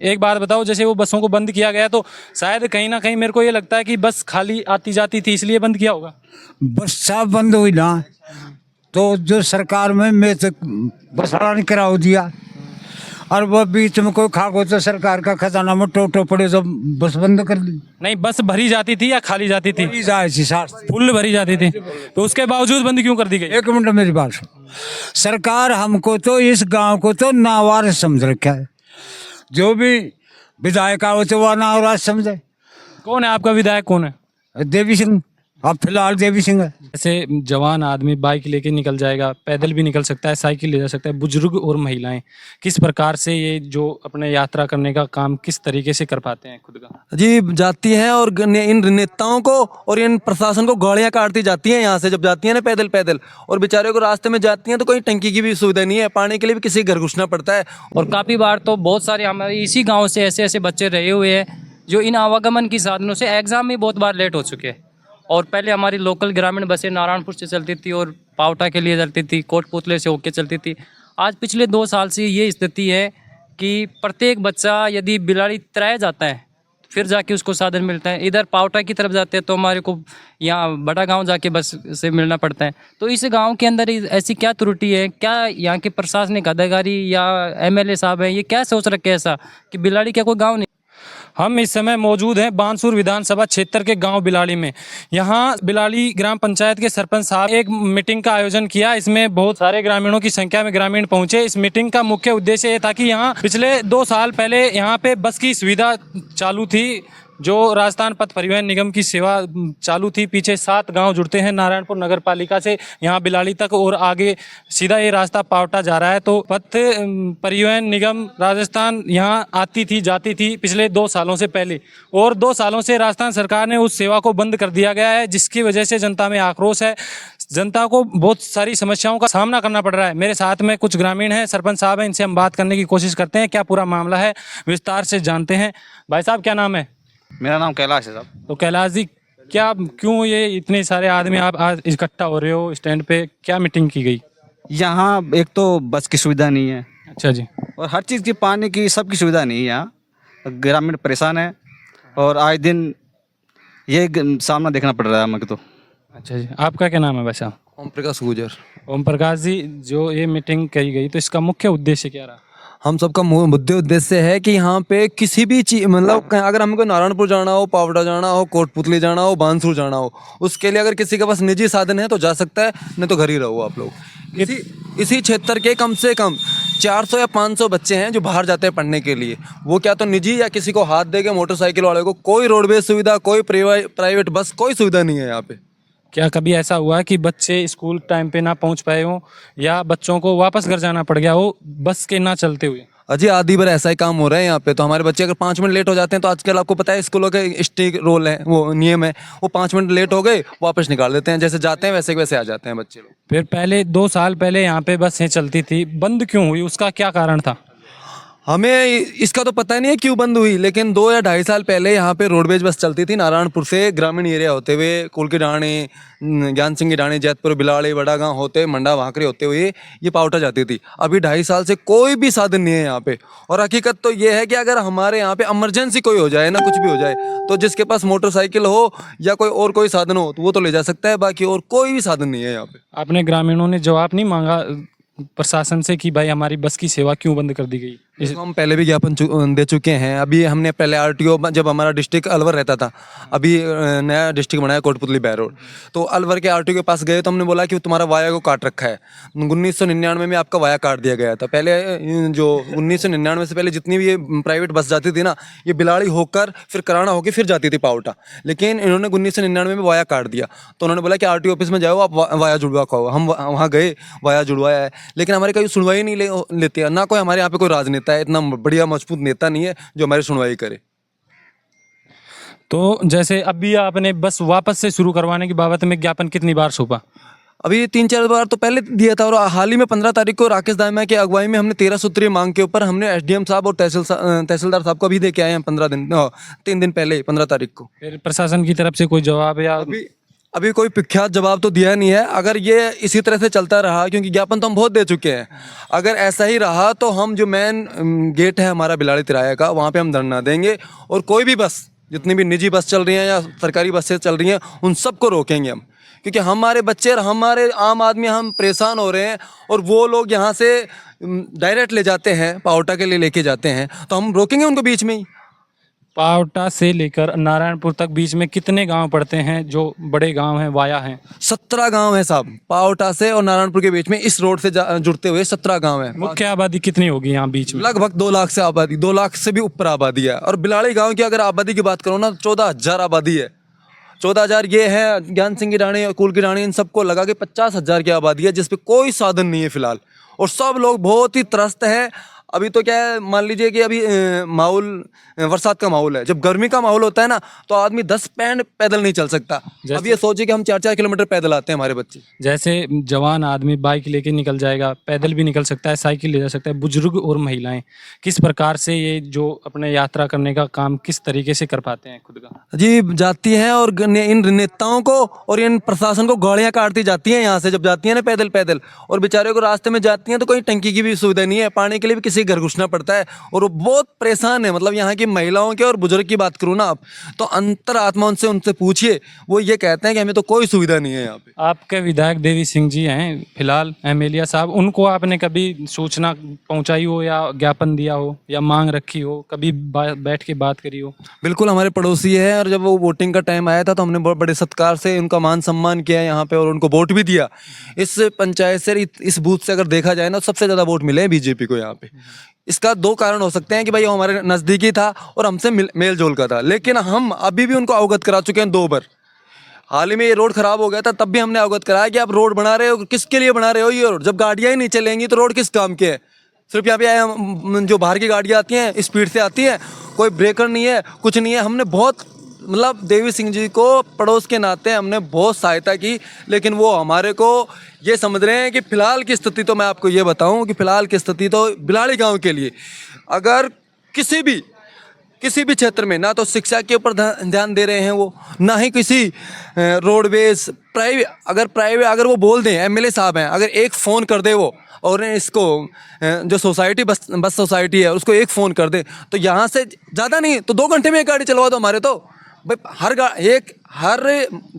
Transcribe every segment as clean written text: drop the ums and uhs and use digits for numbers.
एक बात बताओ, जैसे वो बसों को बंद किया गया तो शायद कहीं ना कहीं मेरे को ये लगता है कि बस खाली आती जाती थी इसलिए बंद किया होगा। बस साफ बंद हुई ना, तो जो सरकार में मैं तो बस नहीं कराओ दिया, और वो बीच में कोई खागो तो सरकार का खजाना में टोटो पड़े तो बस बंद कर दी। नहीं, बस भरी जाती थी या खाली जाती थी? भरी जाए थी साथ। फुल भरी जाती थी, तो उसके बावजूद बंद क्यों कर दी गई? एक मिनट मेरी बात सुन। सरकार हमको तो इस गांव को तो नावार समझ रखा है, जो भी विधायक आओ तो वह नावार समझे। कौन है आपका विधायक, कौन है? देवी सिंह, अब फिलहाल देवी सिंह है। ऐसे जवान आदमी बाइक लेके निकल जाएगा, पैदल भी निकल सकता है, साइकिल ले जा सकता है, बुजुर्ग और महिलाएं किस प्रकार से ये जो अपने यात्रा करने का काम किस तरीके से कर पाते हैं खुद का? जी जाती हैं, और इन नेताओं को और इन प्रशासन को गाड़ियां काटती जाती हैं यहाँ से, जब जाती हैं ना पैदल पैदल, और बेचारे को रास्ते में जाती हैं तो कोई टंकी की भी सुविधा नहीं है, पानी के लिए भी किसी के घर घुसना पड़ता है। और काफ़ी बार तो बहुत सारे हमारे इसी गांव से ऐसे ऐसे बच्चे रहे हुए हैं जो इन आवागमन की साधनों से एग्ज़ाम में बहुत बार लेट हो चुके हैं। और पहले हमारी लोकल ग्रामीण बसें नारायणपुर से चलती थी और पावटा के लिए चलती थी, कोटपुतले से होकर चलती थी। आज पिछले 2 साल से ये स्थिति है कि प्रत्येक बच्चा यदि बिलाड़ी तराया जाता है फिर जाके उसको साधन मिलता है। इधर पावटा की तरफ जाते हैं तो हमारे को यहाँ बड़ा गांव जाके बस से मिलना पड़ता है। तो इस गांव के अंदर ऐसी क्या त्रुटि है, क्या यहाँ के प्रशासनिक अधिकारी या एमएलए साहब हैं, ये क्या सोच रखे ऐसा कि बिलाड़ी क्या कोई गाँव नहीं? हम इस समय मौजूद हैं बानसूर विधानसभा क्षेत्र के गांव बिलाड़ी में। यहाँ बिलाड़ी ग्राम पंचायत के सरपंच साहब एक मीटिंग का आयोजन किया। इसमें बहुत सारे ग्रामीणों की संख्या में ग्रामीण पहुंचे। इस मीटिंग का मुख्य उद्देश्य ये था कि यहाँ पिछले 2 साल पहले यहाँ पे बस की सुविधा चालू थी, जो राजस्थान पथ परिवहन निगम की सेवा चालू थी। पीछे 7 गांव जुड़ते हैं नारायणपुर नगर पालिका से यहाँ बिलाड़ी तक, और आगे सीधा ये रास्ता पावटा जा रहा है। तो पथ परिवहन निगम राजस्थान यहाँ आती थी जाती थी पिछले 2 सालों से पहले, और 2 सालों से राजस्थान सरकार ने उस सेवा को बंद कर दिया गया है, जिसकी वजह से जनता में आक्रोश है। जनता को बहुत सारी समस्याओं का सामना करना पड़ रहा है। मेरे साथ में कुछ ग्रामीण हैं, सरपंच साहब हैं, इनसे हम बात करने की कोशिश करते हैं, क्या पूरा मामला है विस्तार से जानते हैं। भाई साहब, क्या नाम है? मेरा नाम कैलाश है साहब। तो कैलाश जी, क्या क्यों ये इतने सारे आदमी आप आज इकट्ठा हो रहे हो स्टैंड पे, क्या मीटिंग की गई? यहाँ एक तो बस की सुविधा नहीं है। अच्छा जी। और हर चीज़ की, पानी की, सब की सुविधा नहीं है यहाँ। ग्रामीण परेशान है और आए दिन ये सामना देखना पड़ रहा है हमको तो। अच्छा जी, आपका क्या नाम है भाई साहब? ओम प्रकाश गुजर। ओम प्रकाश जी, जो ये मीटिंग करी गई तो इसका मुख्य उद्देश्य क्या रहा? हम सबका मुद्दे उद्देश्य है कि यहाँ पे किसी भी चीज, मतलब अगर हमको नारायणपुर जाना हो, पावटा जाना हो, कोटपुतली जाना हो, बानसूर जाना हो, उसके लिए अगर किसी के पास निजी साधन है तो जा सकता है, नहीं तो घर ही रहो आप लोग। इसी क्षेत्र के कम से कम 400 या 500 बच्चे हैं जो बाहर जाते हैं पढ़ने के लिए, वो क्या तो निजी या किसी को हाथ देके मोटरसाइकिल वाले को, कोई रोडवेज सुविधा, कोई प्राइवेट बस, कोई सुविधा नहीं है यहाँ पे। क्या कभी ऐसा हुआ कि बच्चे स्कूल टाइम पे ना पहुंच पाए हो या बच्चों को वापस घर जाना पड़ गया हो बस के ना चलते हुए? अजी आधी बार ऐसा ही काम हो रहा है यहाँ पे। तो हमारे बच्चे अगर 5 मिनट लेट हो जाते हैं तो आजकल आपको पता है स्कूलों के स्ट्रिक्ट रोल है, वो नियम है, वो 5 मिनट लेट हो गए वापस निकाल देते हैं, जैसे जाते हैं वैसे वैसे आ जाते हैं बच्चे लोग। फिर पहले 2 साल पहले यहाँ पे बसें चलती थी, बंद क्यों हुई, उसका क्या कारण था? हमें इसका तो पता नहीं है क्यों बंद हुई, लेकिन 2 या 2.5 साल पहले यहाँ पे रोडवेज बस चलती थी नारायणपुर से ग्रामीण एरिया होते हुए कुल की डाणी, ज्ञान सिंह की डाणी, जैतपुर, बिलाड़ी, बड़ा गाँव होते, मंडा भाकरी होते हुए ये पावटा जाती थी। अभी 2.5 साल से कोई भी साधन नहीं है यहाँ पे। और हकीकत तो ये है कि अगर हमारे यहाँ पे इमरजेंसी कोई हो जाए ना, कुछ भी हो जाए, तो जिसके पास मोटरसाइकिल हो या कोई और कोई साधन हो तो वो तो ले जा सकता है, बाकी और कोई भी साधन नहीं है यहाँ पे। आपने ग्रामीणों ने जवाब नहीं मांगा प्रशासन से कि भाई हमारी बस की सेवा क्यों बंद कर दी गई? इसको हम पहले भी ज्ञापन दे चुके हैं। अभी हमने पहले आरटीओ, जब हमारा डिस्ट्रिक्ट अलवर रहता था, अभी नया डिस्ट्रिक्ट बनाया कोटपुतली बैरोड, तो अलवर के आरटीओ के पास गए तो हमने बोला कि तुम्हारा वाया को काट रखा है। 1999 में आपका वाया काट दिया गया था। पहले जो 1999 से पहले जितनी भी ये प्राइवेट बस जाती थी ना, ये बिलाड़ी होकर फिर कराना होकर फिर जाती थी पावटा, लेकिन इन्होंने 1999 में वाया काट दिया। तो उन्होंने बोला कि आरटीओ ऑफिस में जाओ, आप वाया जुड़वा खाओ। हम वहाँ गए, वाया जुड़वाया है, लेकिन हमारे कोई सुनवाई नहीं लेते, ना कोई हमारे यहाँ पे कोई राजनेता है, इतना बढ़िया मजबूत नेता नहीं है जो हमारी सुनवाई करे। तो जैसे अभी आपने बस वापस से शुरू करवाने की बाबत में ज्ञापन कितनी बार सौंपा? अभी 3-4 बार तो पहले दिया था, और हाल ही में 15 तारीख को राकेश दामा की अगुवाई में हमने 13 सूत्रीय मांग के ऊपर हमने एसडीएम साहब और तहसीलदार साहब को भी दे के आए हैं 3 दिन पहले 15 तारीख को। फिर प्रशासन की तरफ से कोई जवाब या अभी कोई विख्यात जवाब तो दिया नहीं है। अगर ये इसी तरह से चलता रहा, क्योंकि ज्ञापन तो हम बहुत दे चुके हैं, अगर ऐसा ही रहा तो हम जो मेन गेट है हमारा बिलाड़ी तिराया का, वहाँ पे हम धरना देंगे और कोई भी बस, जितनी भी निजी बस चल रही हैं या सरकारी बसें चल रही हैं, उन सबको रोकेंगे हम, क्योंकि हमारे बच्चे और हमारे आम आदमी हम परेशान हो रहे हैं और वो लोग यहाँ से डायरेक्ट ले जाते हैं, पावटा के लिए लेके जाते हैं, तो हम रोकेंगे उनको बीच में ही। पावटा से लेकर नारायणपुर तक बीच में कितने गांव पड़ते हैं जो बड़े गांव हैं, वाया हैं? 17 गांव है साहब, पावटा से और नारायणपुर के बीच में इस रोड से जुड़ते हुए 17 गांव है। मुख्य आबादी कितनी होगी यहाँ बीच में? लगभग 2 लाख से आबादी, 2 लाख से भी ऊपर आबादी है। और बिलाड़ी गांव की अगर आबादी की बात करो ना, 14,000 आबादी है। 14,000 ये है, ज्ञान सिंह की रानी, कुल की रानी, इन सबको लगा के 50,000 की आबादी है, जिसपे कोई साधन नहीं है फिलहाल, और सब लोग बहुत ही त्रस्त हैं। अभी तो क्या है, मान लीजिए कि अभी माहौल बरसात का माहौल है, जब गर्मी का माहौल होता है ना, तो आदमी 10 पैंड पैदल नहीं चल सकता। अब ये सोचिए कि हम 4-4 किलोमीटर पैदल आते हैं हमारे बच्चे। जैसे जवान आदमी बाइक लेके निकल जाएगा, पैदल भी निकल सकता है, साइकिल ले जा सकता है, बुजुर्ग और महिलाएं किस प्रकार से ये जो अपने यात्रा करने का काम किस तरीके से कर पाते हैं खुद का? जी, जाती हैं और इन नेताओं को और इन प्रशासन को गाड़ियां काटती जाती हैं यहाँ से, जब जाती हैं ना पैदल पैदल, और बेचारे को रास्ते में जाती हैं तो कोई टंकी की भी सुविधा नहीं है, पानी के लिए भी किसी घर घुसना पड़ता है, और वो बहुत परेशान है। मतलब यहाँ की महिलाओं के और बुजुर्ग की बात करूँ ना आप, तो अंतर आत्मा उनसे पूछिए, वो ये कहते हैं कि हमें तो कोई सुविधा नहीं है यहाँ पे। आपके विधायक देवी सिंह जी हैं फिलहाल एमएलए साहब, उनको आपने कभी सूचना पहुंचाई हो या ज्ञापन दिया हो या मांग रखी हो, कभी बैठ के बात करी हो? बिल्कुल, हमारे पड़ोसी है, और जब वो वोटिंग का टाइम आया था तो हमने बहुत बड़े सत्कार से उनका मान सम्मान किया यहाँ पे और उनको वोट भी दिया। इस पंचायत से, इस बूथ से अगर देखा जाए ना, सबसे ज़्यादा वोट मिले हैं बीजेपी को यहाँ पे। इसका 2 कारण हो सकते हैं कि भाई वो हमारे नज़दीकी था और हमसे मेल जोल का था, लेकिन हम अभी भी उनको अवगत करा चुके हैं 2 बार। हाल ही में ये रोड खराब हो गया था, तब भी हमने अवगत कराया कि आप रोड बना रहे हो, किसके लिए बना रहे हो ये रोड? जब गाड़ियाँ ही नहीं चलेंगी तो रोड किस काम के है? सिर्फ यहाँ पे जो बाहर की गाड़ियाँ आती हैं स्पीड से आती हैं, कोई ब्रेकर नहीं है, कुछ नहीं है। हमने बहुत, मतलब देवी सिंह जी को पड़ोस के नाते हमने बहुत सहायता की, लेकिन वो हमारे को ये समझ रहे हैं कि फ़िलहाल की स्थिति, तो मैं आपको ये बताऊं कि फ़िलहाल की स्थिति तो बिलाड़ी गांव के लिए, अगर किसी भी क्षेत्र में ना तो शिक्षा के ऊपर ध्यान दे रहे हैं वो, ना ही किसी रोडवेज प्राइवेट अगर वो बोल दें, एमएलए साहब हैं, अगर एक फ़ोन कर दे वो, और इसको जो सोसाइटी बस सोसाइटी है उसको एक फ़ोन कर दे, तो यहाँ से ज़्यादा नहीं तो 2 घंटे में एक गाड़ी चलवा दो हमारे। तो भाई हर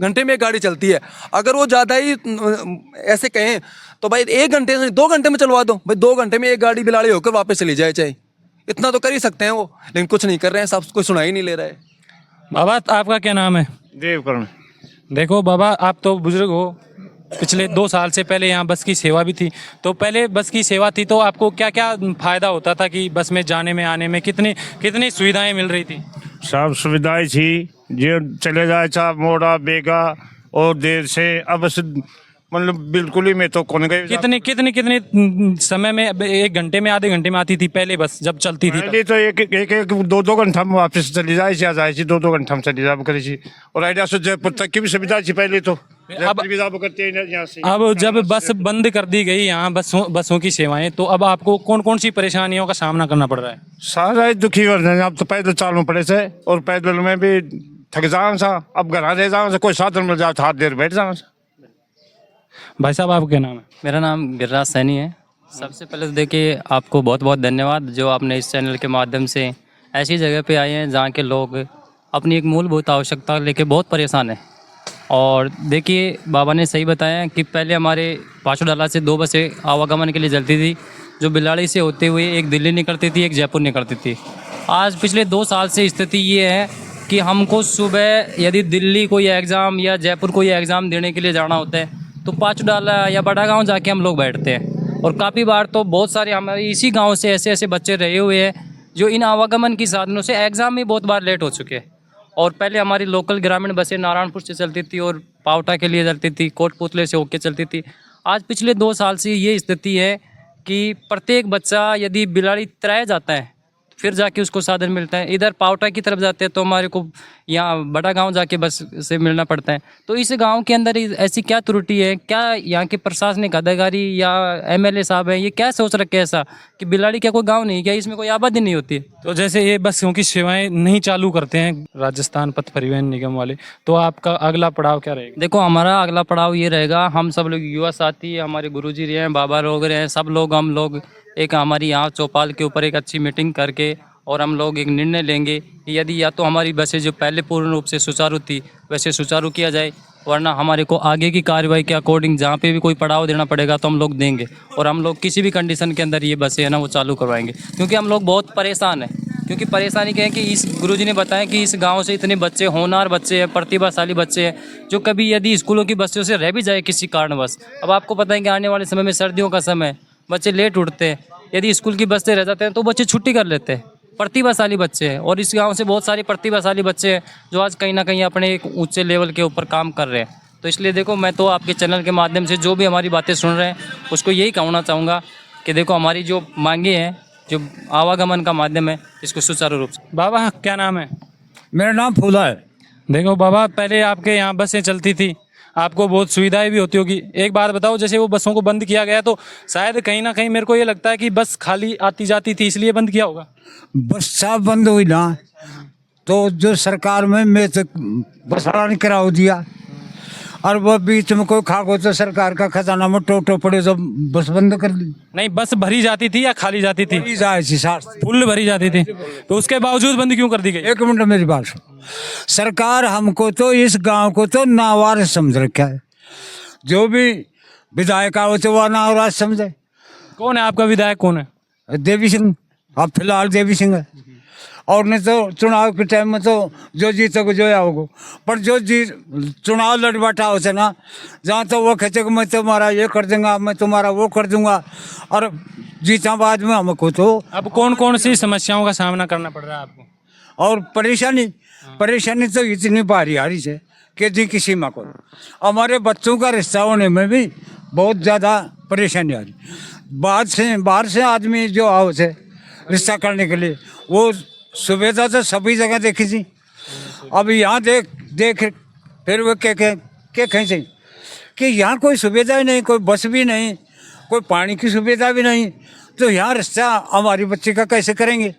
घंटे में एक गाड़ी चलती है, अगर वो ज़्यादा ही ऐसे कहें तो भाई 1 घंटे से 2 घंटे में चलवा दो। भाई 2 घंटे में एक गाड़ी बिलाड़ी होकर वापस चली जाए, चाहे इतना तो कर ही सकते हैं वो, लेकिन कुछ नहीं कर रहे हैं, सब कोई सुना ही नहीं ले रहा है। बाबा आपका क्या नाम है? देवकर्ण। देखो बाबा, आप तो बुजुर्ग हो, पिछले 2 साल से पहले यहाँ बस की सेवा भी थी, तो पहले बस की सेवा थी तो आपको क्या क्या फ़ायदा होता था कि बस में जाने में आने में कितनी सुविधाएं मिल रही थी? सब सुविधाएं थी, जो चले जाए चाहे मोड़ा बेगा और देर से, अब मतलब बिल्कुल ही मैं तो कौन गए। कितनी समय में, 1 घंटे में, आधे घंटे में आती थी पहले बस जब चलती थी? पहले तो एक 2 घंटा में वापस चली जाए आ जाए 2 घंटा में चली जाए करी, और आइडिया से जयपुर तक की भी सुविधा थी पहले तो। अब जब बस बंद कर दी गई यहाँ बसों की सेवाएं, तो अब आपको कौन कौन सी परेशानियों का सामना करना पड़ रहा है? सारा दुखी हो रहे हैं। अब तो पैदल चालू पड़े थे, और पैदल में भी थक जाओ सा, अब घर रह जाओ, कोई साधन मिल जाओ हाथ देर बैठ जाओ। भाई साहब, आपका क्या नाम है? मेरा नाम गिरिराज सैनी है। सबसे पहले तो देखिए, आपको बहुत बहुत धन्यवाद जो आपने इस चैनल के माध्यम से ऐसी जगह पे आए हैं जहाँ के लोग अपनी एक मूलभूत आवश्यकता लेके बहुत परेशान हैं। और देखिए, बाबा ने सही बताया कि पहले हमारे पाँचों डाला से 2 बसें आवागमन के लिए चलती थी, जो बिलाड़ी से होते हुए एक दिल्ली निकलती थी, एक जयपुर निकलती थी। आज पिछले 2 साल से स्थिति ये है कि हमको सुबह यदि दिल्ली कोई एग्ज़ाम या जयपुर कोई एग्ज़ाम देने के लिए जाना होता है तो पाँचों डाला या बड़ा गांव जाके हम लोग बैठते हैं। और काफ़ी बार तो बहुत सारे हमारे इसी गांव से ऐसे बच्चे रहे हुए हैं जो इन आवागमन की साधनों से एग्ज़ाम में बहुत बार लेट हो चुके हैं। और पहले हमारी लोकल ग्रामीण बसें नारायणपुर से चलती थी और पावटा के लिए चलती थी, कोटपुतले से होकर चलती थी। आज पिछले 2 साल से ये स्थिति है कि प्रत्येक बच्चा यदि बिलाड़ी तिराया जाता है, फिर जाके उसको साधन मिलता है। इधर पावटा की तरफ जाते हैं तो हमारे को यहाँ बड़ा गांव जाके बस से मिलना पड़ता है। तो इस गांव के अंदर ऐसी क्या त्रुटि है, क्या यहाँ के प्रशासनिक अधिकारी या एमएलए साहब हैं, ये क्या सोच रखे हैं ऐसा कि बिलाड़ी क्या कोई गाँव नहीं, क्या इसमें कोई आबादी नहीं होती है? तो जैसे ये बसों की सेवाएं नहीं चालू करते हैं राजस्थान पथ परिवहन निगम वाले, तो आपका अगला पड़ाव क्या रहेगा? देखो हमारा अगला पड़ाव ये रहेगा, हम सब लोग युवा साथी, हमारे गुरुजी रहे हैं, बाबा लोग रहे हैं, सब लोग हम लोग एक हमारी यहाँ चौपाल के ऊपर एक अच्छी मीटिंग करके और हम लोग एक निर्णय लेंगे कि यदि या तो हमारी बसें जो पहले पूर्ण रूप से सुचारू थी वैसे सुचारू किया जाए, वरना हमारे को आगे की कार्रवाई के अकॉर्डिंग जहाँ पे भी कोई पड़ाव देना पड़ेगा तो हम लोग देंगे और हम लोग किसी भी कंडीशन के अंदर ये बसें है ना वो चालू करवाएंगे। क्योंकि हम लोग बहुत परेशान हैं। क्योंकि परेशानी क्या है कि इस गुरुजी ने बताया कि इस गांव से इतने बच्चे, होनहार बच्चे हैं, प्रतिभाशाली बच्चे हैं, जो कभी यदि स्कूलों की बसों से रह भी जाए किसी कारणवश। अब आपको पता है कि आने वाले समय में सर्दियों का समय, बच्चे लेट उठते हैं, यदि स्कूल की बस से रह जाते हैं तो बच्चे छुट्टी कर लेते हैं। प्रतिभाशाली बच्चे हैं और इस गांव से बहुत सारे प्रतिभाशाली बच्चे हैं जो आज कहीं ना कहीं अपने एक ऊंचे लेवल के ऊपर काम कर रहे हैं। तो इसलिए देखो, मैं तो आपके चैनल के माध्यम से जो भी हमारी बातें सुन रहे हैं उसको यही कहना चाहूँगा कि देखो हमारी जो मांगे हैं, जो आवागमन का माध्यम है, इसको सुचारू रूप से। बाबा क्या नाम है? मेरा नाम फूला है। देखो बाबा, पहले आपके यहाँ बसें चलती थी, आपको बहुत सुविधाएं भी होती होगी। एक बात बताओ, जैसे वो बसों को बंद किया गया तो शायद कहीं ना कहीं मेरे को ये लगता है कि बस खाली आती जाती थी इसलिए बंद किया होगा। बस सब बंद हुई ना, तो जो सरकार में मैं तो बसाड़ा नहीं कराओ दिया, और वो बीच में कोई खाक हो तो सरकार का खजाना में टोटो पड़े तो बस बंद कर दी। नहीं, बस भरी जाती थी या खाली जाती थी? भरी जाए थी साथ, फुल भरी जाती थी, तो उसके बावजूद बंद क्यों कर दी गई? एक मिनट मेरी बात सुन। सरकार हमको तो इस गांव को तो नावार समझ रखा है। जो भी विधायक आओ तो वह नावार समझे। कौन है आपका विधायक, कौन है? देवी सिंह, अब फिलहाल देवी सिंह है। और नहीं तो चुनाव के टाइम में तो जो जीतोगे जो आओगे, पर जो चुनाव लड़ बैठा होते ना, जहाँ तो वो खचे मैं तुम्हारा ये कर दूंगा, मैं तुम्हारा वो कर दूंगा, और जीता बाद में हमको तो अब कौन कौन सी समस्याओं का सामना करना पड़ रहा है आपको? और परेशानी तो इतनी भारी आ रही है कि जी की सीमा को हमारे बच्चों का रिश्ता होने में भी बहुत ज़्यादा परेशानी आ रही। बाहर से आदमी जो आओ से रिश्ता करने के लिए, वो सुविधा तो सभी जगह देखी थी। अब यहाँ देख फिर वो क्या कहें से कि यहाँ कोई सुविधा ही नहीं, कोई बस भी नहीं, कोई पानी की सुविधा भी नहीं, तो यहाँ रिश्ता हमारी बच्चे का कैसे करेंगे?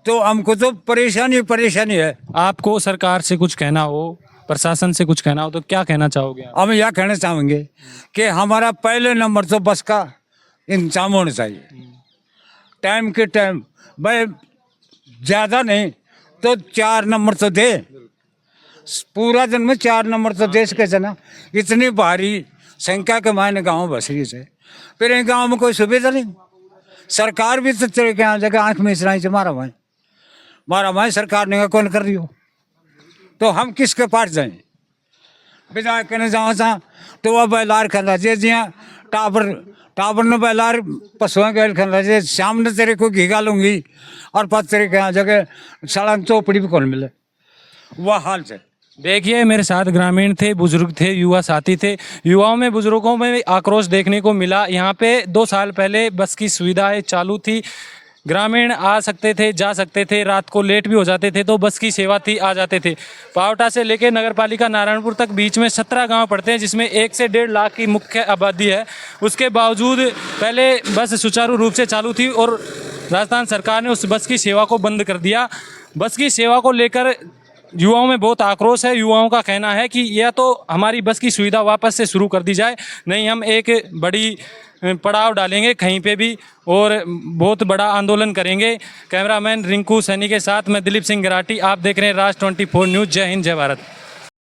तो हमको तो परेशानी है। आपको सरकार से कुछ कहना हो, प्रशासन से कुछ कहना हो तो क्या कहना चाहोगे आप? हम यह कहना चाहेंगे कि हमारा पहले नंबर तो बस का इंतजाम होना चाहिए, टाइम के टाइम। भाई ज़्यादा नहीं तो 4 नंबर तो दे, पूरा दिन में 4 नंबर तो दे सके ना। इतनी भारी संख्या के मायने गाँव बस रही है, फिर इन गाँव में कोई सुविधा नहीं। सरकार भी तो तेरे के यहाँ जगह आँख में इसराई से मारा भाई सरकार ने कौन कर रही हो, तो हम किसके पास जाएं? विधायक ने जाओ तो वह बैलार खा जे जिया टावर ने बैलार पशुओं के खा जे, शाम ने तेरे को घीगा लूंगी और पत तेरे के यहाँ जगह सड़क चौपड़ी भी कौन मिले, वह हाल से। देखिए, मेरे साथ ग्रामीण थे, बुजुर्ग थे, युवा साथी थे। युवाओं में, बुजुर्गों में आक्रोश देखने को मिला। यहाँ पे 2 साल पहले बस की सुविधाएं चालू थी, ग्रामीण आ सकते थे, जा सकते थे, रात को लेट भी हो जाते थे तो बस की सेवा थी, आ जाते थे। पावटा से लेकर नगरपालिका नारायणपुर तक बीच में 17 गांव पड़ते हैं, जिसमें 1 से 1.5 लाख की मुख्य आबादी है। उसके बावजूद पहले बस सुचारू रूप से चालू थी और राजस्थान सरकार ने उस बस की सेवा को बंद कर दिया। बस की सेवा को लेकर युवाओं में बहुत आक्रोश है। युवाओं का कहना है कि यह तो हमारी बस की सुविधा वापस से शुरू कर दी जाए, नहीं हम एक बड़ी पड़ाव डालेंगे कहीं पे भी और बहुत बड़ा आंदोलन करेंगे। कैमरामैन रिंकू सैनी के साथ मैं दिलीप सिंह गराटी, आप देख रहे हैं राज 24 न्यूज़। जय हिंद, जय भारत।